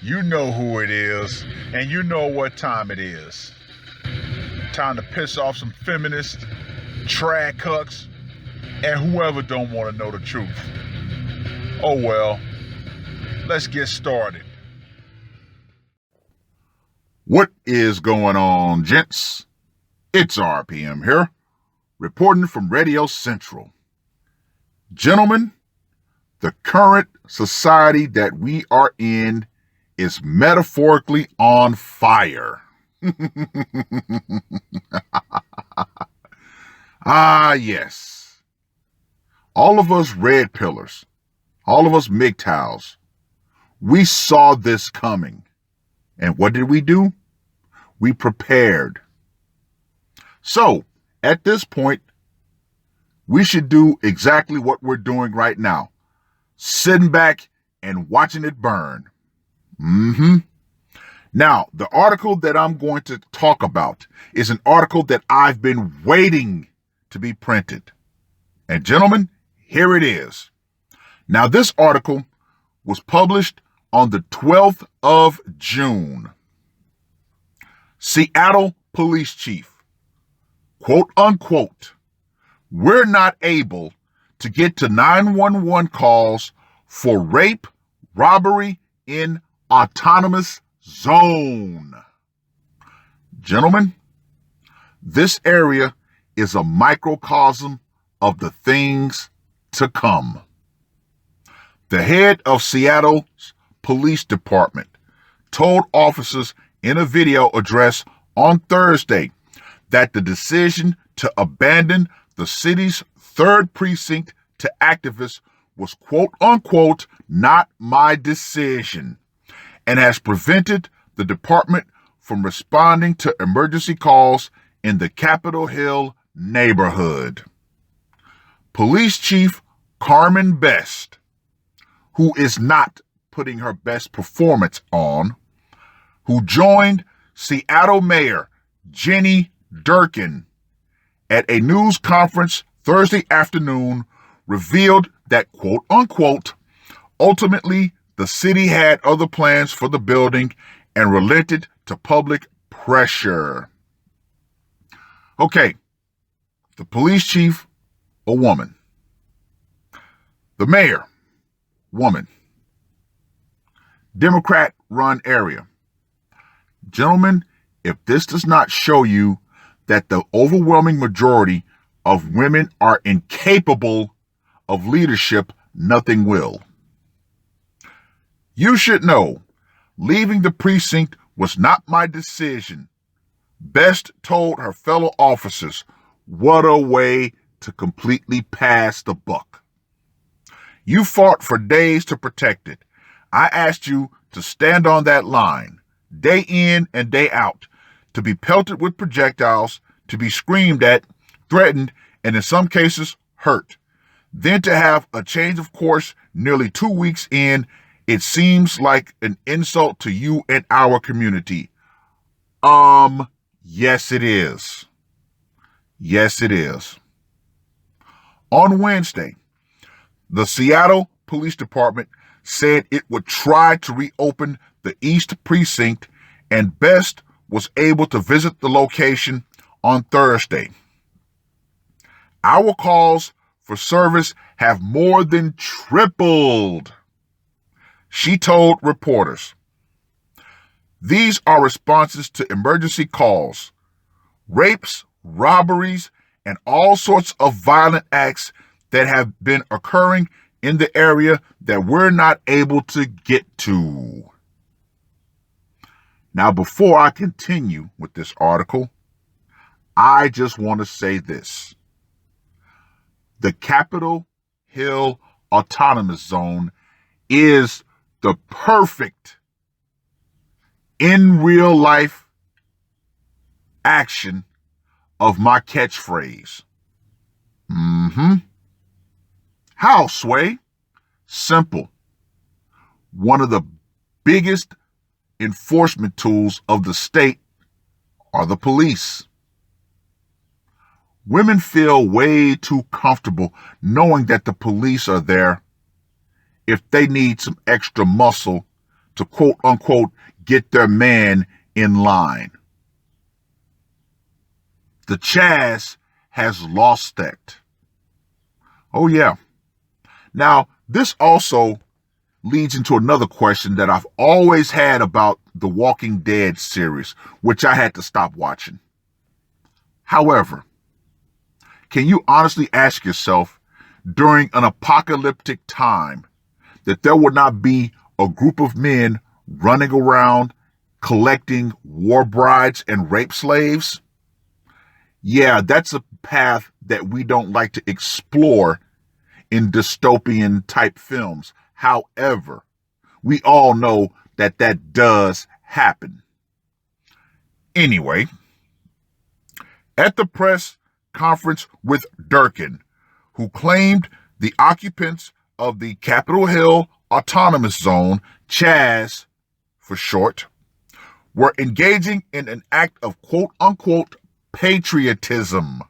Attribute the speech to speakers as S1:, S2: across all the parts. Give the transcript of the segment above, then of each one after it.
S1: You know who it is, and you know what time it is. Time to piss off some feminists, trad cucks, and whoever don't want to know the truth. Oh well, let's get started. What is going on, gents? It's R.P.M. here, reporting from Radio Central. Gentlemen, the current society that we are in is metaphorically on fire. Ah, yes. All of us red pillars, all of us MGTOWs, we saw this coming. And what did we do? We prepared. So, at this point, we should do exactly what we're doing right now. Sitting back and watching it burn. Now, the article that I'm going to talk about is an article that I've been waiting to be printed. And gentlemen, here it is. Now, this article was published on the 12th of June. Seattle Police Chief, quote unquote, we're not able to get to 911 calls for rape, robbery in autonomous zone. Gentlemen, this area is a microcosm of the things to come. The head of Seattle's police department told officers in a video address on Thursday that the decision to abandon the city's 3rd precinct to activists was quote unquote not my decision and has prevented the department from responding to emergency calls in the Capitol Hill neighborhood. Police Chief Carmen Best, who is not putting her best performance on, who joined Seattle Mayor Jenny Durkin at a news conference Thursday afternoon, revealed that, quote unquote, ultimately the city had other plans for the building and relented to public pressure. Okay, the police chief, a woman. The mayor, woman. Democrat-run area. Gentlemen, if this does not show you that the overwhelming majority of women are incapable of leadership, nothing will. You should know, leaving the precinct was not my decision. Best told her fellow officers, what a way to completely pass the buck. You fought for days to protect it. I asked you to stand on that line, day in and day out, to be pelted with projectiles, to be screamed at, threatened, and in some cases, hurt. Then to have a change of course nearly 2 weeks in, it seems like an insult to you and our community. Yes it is. Yes it is. On Wednesday, the Seattle Police Department said it would try to reopen the East Precinct, and Best was able to visit the location on Thursday. Our calls for service have more than tripled, she told reporters. These are responses to emergency calls, rapes, robberies, and all sorts of violent acts that have been occurring in the area that we're not able to get to. Now, before I continue with this article, I just want to say this. The Capitol Hill Autonomous Zone is the perfect in real life action of my catchphrase. How, Sway? Simple. One of the biggest enforcement tools of the state are the police. Women feel way too comfortable knowing that the police are there if they need some extra muscle to quote unquote get their man in line. The Chaz has lost that. Oh yeah. Now, this also leads into another question that I've always had about the Walking Dead series, which I had to stop watching. However, can you honestly ask yourself, during an apocalyptic time, that there would not be a group of men running around collecting war brides and rape slaves? Yeah, that's a path that we don't like to explore in dystopian type films. However, we all know that that does happen. Anyway, at the press conference with Durkin, who claimed the occupants of the Capitol Hill Autonomous Zone, Chaz for short, were engaging in an act of quote-unquote patriotism.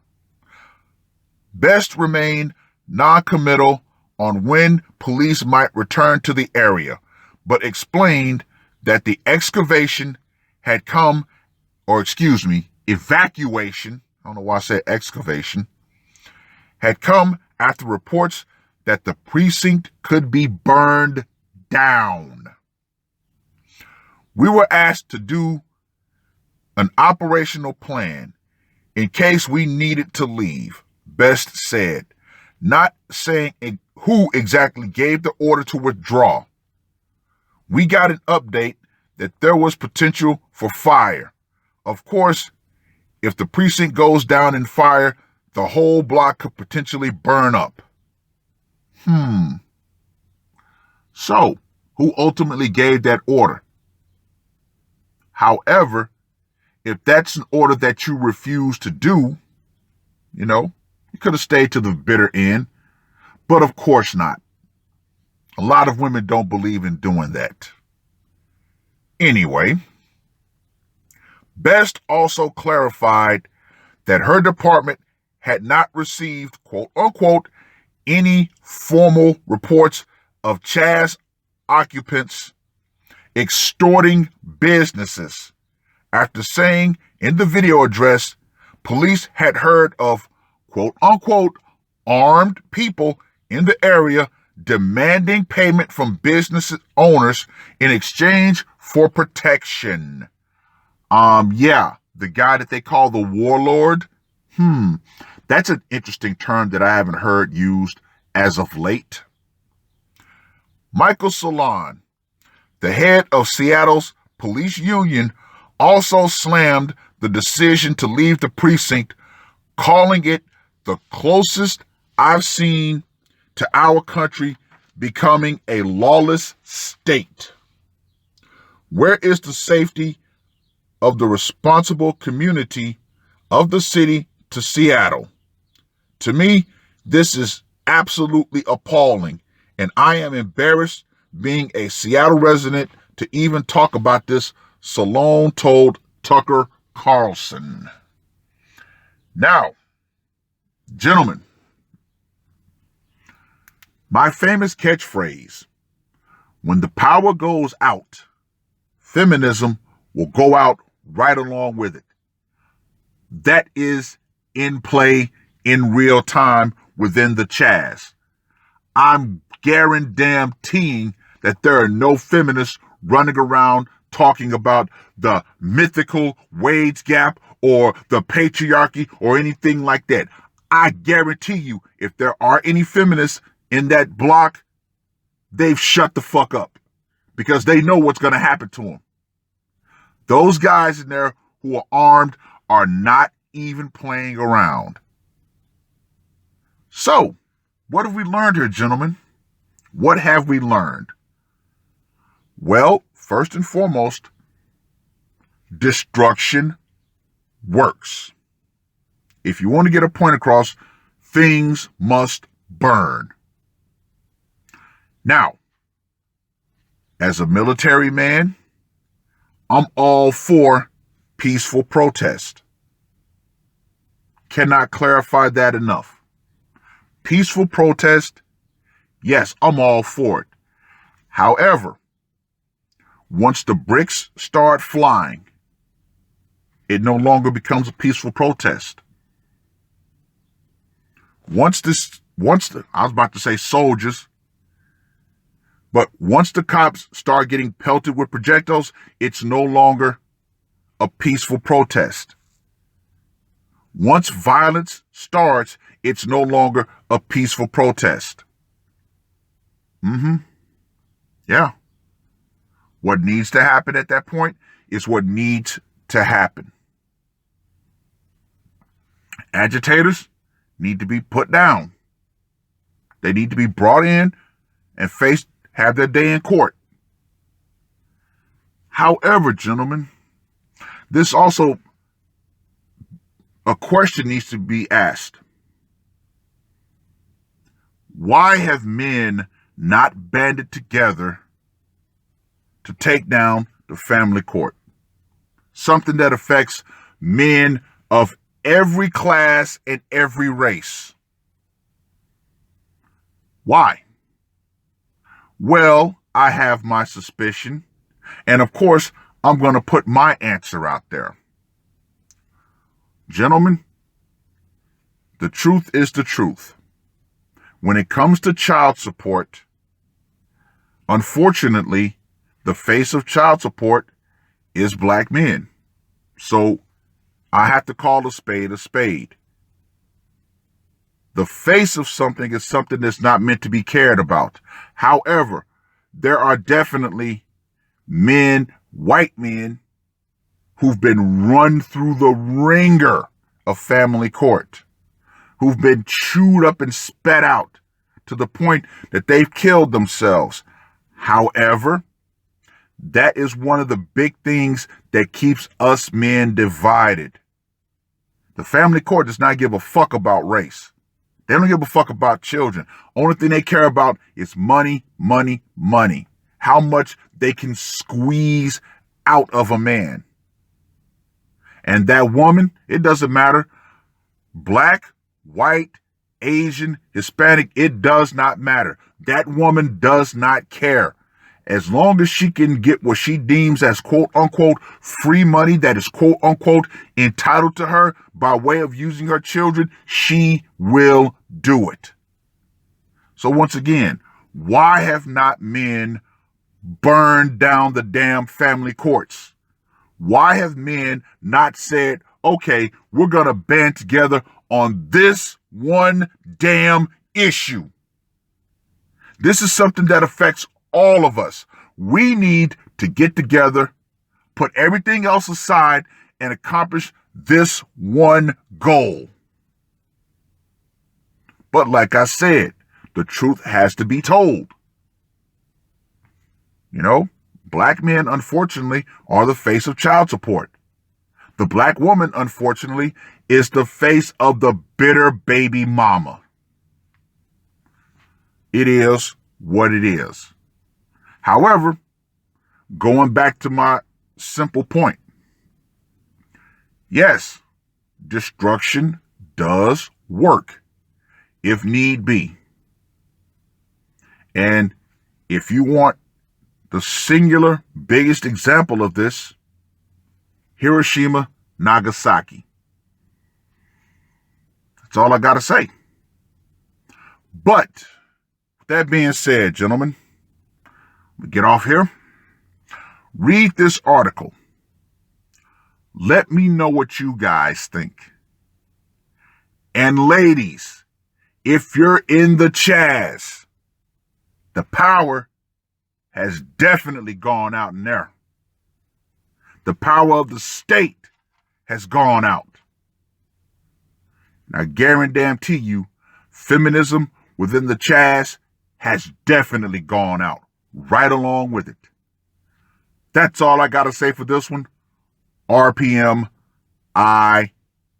S1: Best remained non-committal on when police might return to the area, but explained that the evacuation, I don't know why I said excavation, had come after reports that the precinct could be burned down. We were asked to do an operational plan in case we needed to leave, Best said, not saying who exactly gave the order to withdraw. We got an update that there was potential for fire. Of course, if the precinct goes down in fire, the whole block could potentially burn up. So, who ultimately gave that order? However, if that's an order that you refuse to do, you could have stayed to the bitter end, but of course not. A lot of women don't believe in doing that. Anyway, Best also clarified that her department had not received, quote unquote, any formal reports of Chaz occupants extorting businesses, after saying in the video address police had heard of, quote unquote, armed people in the area demanding payment from business owners in exchange for protection. The guy that they call the warlord. That's an interesting term that I haven't heard used as of late. Michael Salon, the head of Seattle's police union, also slammed the decision to leave the precinct, calling it the closest I've seen to our country becoming a lawless state. Where is the safety of the responsible community of the city to Seattle? To me, this is absolutely appalling, and I am embarrassed being a Seattle resident to even talk about this, Salon told Tucker Carlson. Now, gentlemen, my famous catchphrase, when the power goes out, feminism will go out right along with it. That is in play in real time within the Chaz. I'm guaranteeing that there are no feminists running around talking about the mythical wage gap or the patriarchy or anything like that. I guarantee you, if there are any feminists in that block, they've shut the fuck up because they know what's going to happen to them. Those guys in there who are armed are not even playing around. So, what have we learned here, gentlemen? What have we learned? Well, first and foremost, destruction works. If you want to get a point across, things must burn. Now, as a military man, I'm all for peaceful protest. Cannot clarify that enough. Peaceful protest, yes, I'm all for it. However, once the bricks start flying, it no longer becomes a peaceful protest. Once I was about to say soldiers, but once the cops start getting pelted with projectiles, it's no longer a peaceful protest. Once violence starts, it's no longer a peaceful protest. Yeah. What needs to happen at that point is what needs to happen. Agitators need to be put down. They need to be brought in and have their day in court. However, gentlemen, a question needs to be asked. Why have men not banded together to take down the family court? Something that affects men of every class and every race. Why? Well, I have my suspicion, and of course, I'm going to put my answer out there. Gentlemen, the truth is the truth. When it comes to child support, unfortunately, the face of child support is black men. So I have to call a spade a spade. The face of something is something that's not meant to be cared about. However, there are definitely men, white men, who've been run through the ringer of family court, who've been chewed up and spat out to the point that they've killed themselves. However, that is one of the big things that keeps us men divided. The family court does not give a fuck about race. They don't give a fuck about children. Only thing they care about is money, money, money. How much they can squeeze out of a man. And that woman, it doesn't matter. Black, white, Asian, Hispanic, it does not matter. That woman does not care. As long as she can get what she deems as quote unquote free money that is quote unquote entitled to her by way of using her children, she will do it. So once again, why have not men burned down the damn family courts? Why have men not said, okay, we're going to band together on this one damn issue? This is something that affects all of us. We need to get together, put everything else aside, and accomplish this one goal. But like I said, the truth has to be told. You know, black men, unfortunately, are the face of child support. The black woman, unfortunately, is the face of the bitter baby mama. It is what it is. However, going back to my simple point, yes, destruction does work if need be. And if you want the singular biggest example of this, Hiroshima, Nagasaki. That's all I got to say. But that being said, gentlemen, get off here. Read this article. Let me know what you guys think. And ladies, if you're in the Chaz, the power has definitely gone out in there. The power of the state has gone out. And I guarantee you, feminism within the Chaz has definitely gone out, right along with it. That's all I got to say for this one. R.P.M. I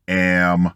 S1: am